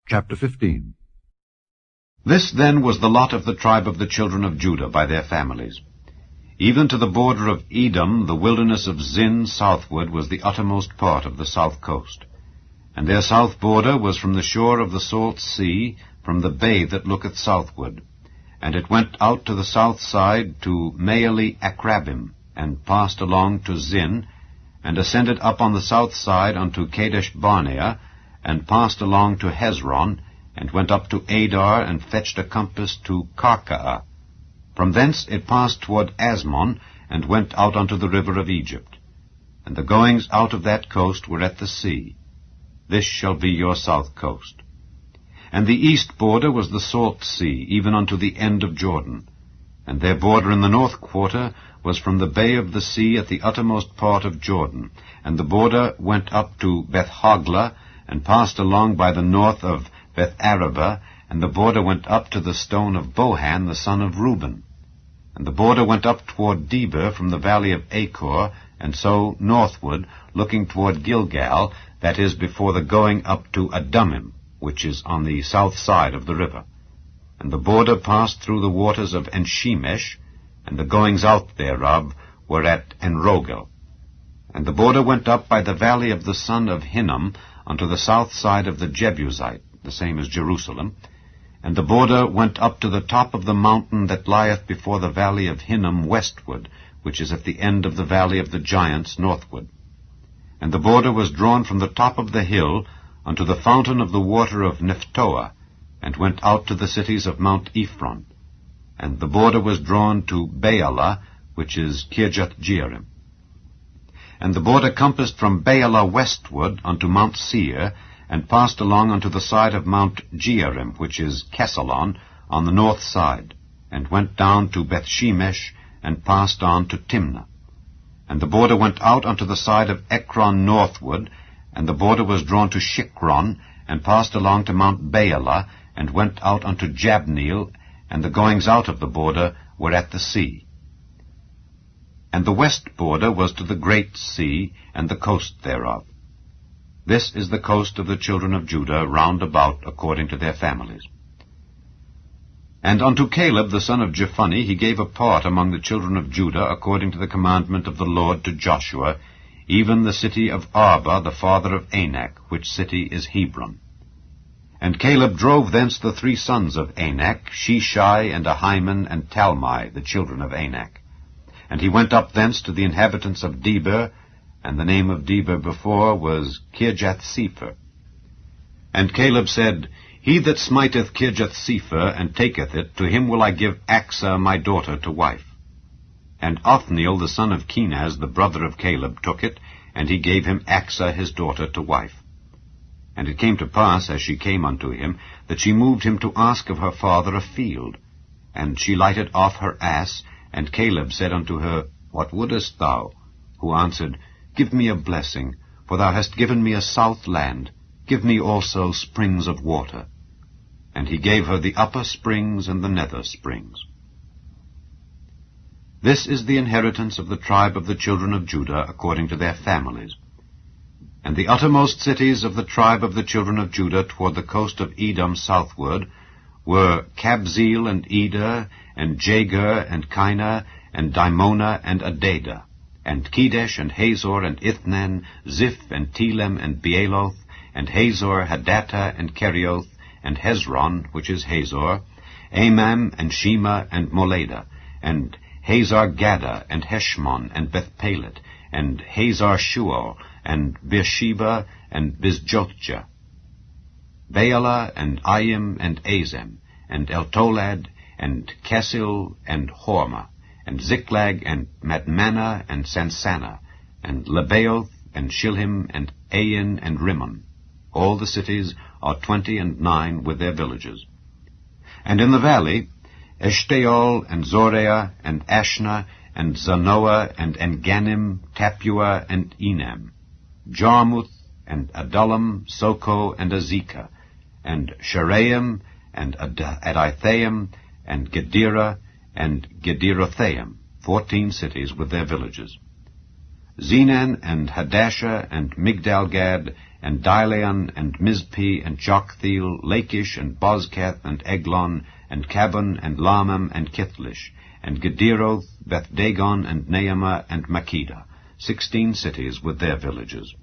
Chapter 15. This then was the lot of the tribe of the children of Judah by their families. Even to the border of Edom, the wilderness of Zin southward was the uttermost part of the south coast. And their south border was from the shore of the salt sea, from the bay that looketh southward. And it went out to the south side to Maale Akrabim, and passed along to Zin, and ascended up on the south side unto Kadesh Barnea, and passed along to Hezron, and went up to Adar, and fetched a compass to Karkaa. From thence it passed toward Asmon, and went out unto the river of Egypt. And the goings out of that coast were at the sea. This shall be your south coast. And the east border was the salt sea, even unto the end of Jordan. And their border in the north quarter was from the bay of the sea at the uttermost part of Jordan. And the border went up to Beth-hoglah, and passed along by the north of Beth-arabah, and the border went up to the stone of Bohan, the son of Reuben. And the border went up toward Debir from the valley of Achor, and so northward, looking toward Gilgal, that is, before the going up to Adumim, which is on the south side of the river. And the border passed through the waters of Enshemesh, and the goings out thereof were at Enrogel. And the border went up by the valley of the son of Hinnom unto the south side of the Jebusite, the same as Jerusalem. And the border went up to the top of the mountain that lieth before the valley of Hinnom westward, which is at the end of the valley of the giants northward. And the border was drawn from the top of the hill unto the fountain of the water of Nephtoah, and went out to the cities of Mount Ephron. And the border was drawn to Baalah, which is Kirjath-jearim. And the border compassed from Baalah westward unto Mount Seir, and passed along unto the side of Mount Jearim, which is Kesalon, on the north side, and went down to Bethshemesh, and passed on to Timnah. And the border went out unto the side of Ekron northward, and the border was drawn to Shikron, and passed along to Mount Baalah, and went out unto Jabneel, and the goings out of the border were at the sea. And the west border was to the great sea, and the coast thereof. This is the coast of the children of Judah round about according to their families. And unto Caleb the son of Jephunneh he gave a part among the children of Judah according to the commandment of the Lord to Joshua, even the city of Arba the father of Anak, which city is Hebron. And Caleb drove thence the 3 sons of Anak, Sheshai, and Ahiman, and Talmai, the children of Anak. And he went up thence to the inhabitants of Debir, and the name of Debir before was Kirjath-sepher. And Caleb said, He that smiteth Kirjath-sepher, and taketh it, to him will I give Achsah my daughter to wife. And Othniel the son of Kenaz, the brother of Caleb, took it, and he gave him Achsah his daughter to wife. And it came to pass, as she came unto him, that she moved him to ask of her father a field. And she lighted off her ass, and Caleb said unto her, What wouldest thou? Who answered, Give me a blessing, for thou hast given me a south land. Give me also springs of water. And he gave her the upper springs and the nether springs. This is the inheritance of the tribe of the children of Judah according to their families. And the uttermost cities of the tribe of the children of Judah toward the coast of Edom southward were Kabzeel and Eder, and Jagur, and Kinah, and Dimonah, and Adadah, and Kedesh, and Hazor, and Ithnan, Ziph, and Telem, and Bealoth, and Hazor, Hadattah, and Kerioth, and Hezron, which is Hazor, Amam, and Shema, and Moladah, and Hazar-Gaddah, and Heshmon, and Bethpelet, and Hazar-Shual, and Beersheba, and Bizjothjah, Baalah, and Ayim, and Azem, and Eltolad, and Kesil, and Hormah, and Ziklag, and Madmanah, and Sansannah, and Lebaoth, and Shilhim, and Ain, and Rimmon. All the cities are 29 with their villages. And in the valley, Eshtaol, and Zoreah, and Ashna, and Zanoah, and Enganim, Tapua, and Enam, Jarmuth, and Adullam, Soko, and Azekah, and Sharaim, and Adithaim, and Gedera, and Gederothaim, 14 cities with their villages. Zenan, and Hadashah, and Migdalgad, and Dilean, and Mizpeh, and Joktheel, Lachish, and Bozkath, and Eglon, and Cabon, and Lamam, and Kithlish, and Gederoth, Beth-dagon, and Naamah, and Makkedah, 16 cities with their villages.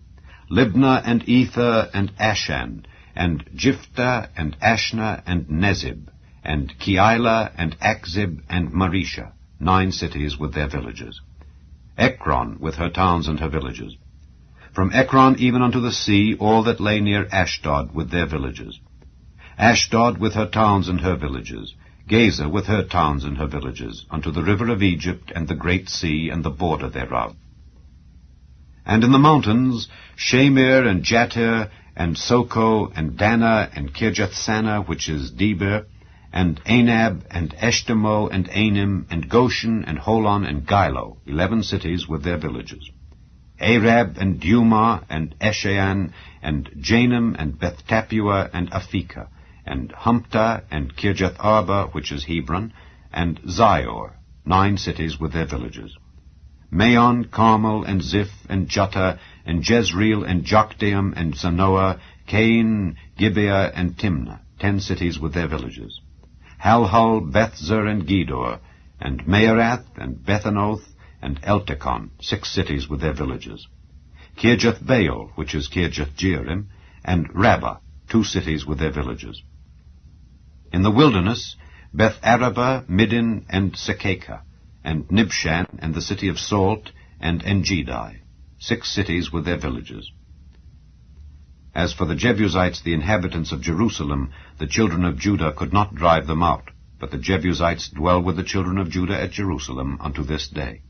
Libnah, and Ether, and Ashan, and Jiphthah, and Ashna, and Nezib, and Keilah, and Akzib, and Marisha, 9 cities with their villages. Ekron, with her towns and her villages. From Ekron even unto the sea, all that lay near Ashdod, with their villages. Ashdod, with her towns and her villages. Gaza, with her towns and her villages, unto the river of Egypt, and the great sea, and the border thereof. And in the mountains, Shamir, and Jatir, and Soko, and Dana, and Kirjath-Sana, which is Debir, and Anab, and Eshtemoh, and Anim, and Goshen, and Holon, and Gilo, 11 cities with their villages. Arab, and Dumah, and Eshan, and Janam, and Beth-Tappuah, and Aphekah, and Humptah, and Kirjath-Arba, which is Hebron, and Zior, 9 cities with their villages. Maon, Carmel, and Ziph, and Juttah, and Jezreel, and Jokdeam, and Zanoah, Cain, Gibeah, and Timnah, 10 cities with their villages. Halhul, Bethzer, and Gedor, and Maarath, and Bethanoth, and Eltekon, 6 cities with their villages. Kirjath-Baal, which is Kirjath-Jearim, and Rabbah, 2 cities with their villages. In the wilderness, Beth-Arabah, Middin, and Sekekah, and Nibshan, and the city of Salt, and Engedi, 6 cities with their villages. As for the Jebusites, the inhabitants of Jerusalem, the children of Judah could not drive them out, but the Jebusites dwell with the children of Judah at Jerusalem unto this day.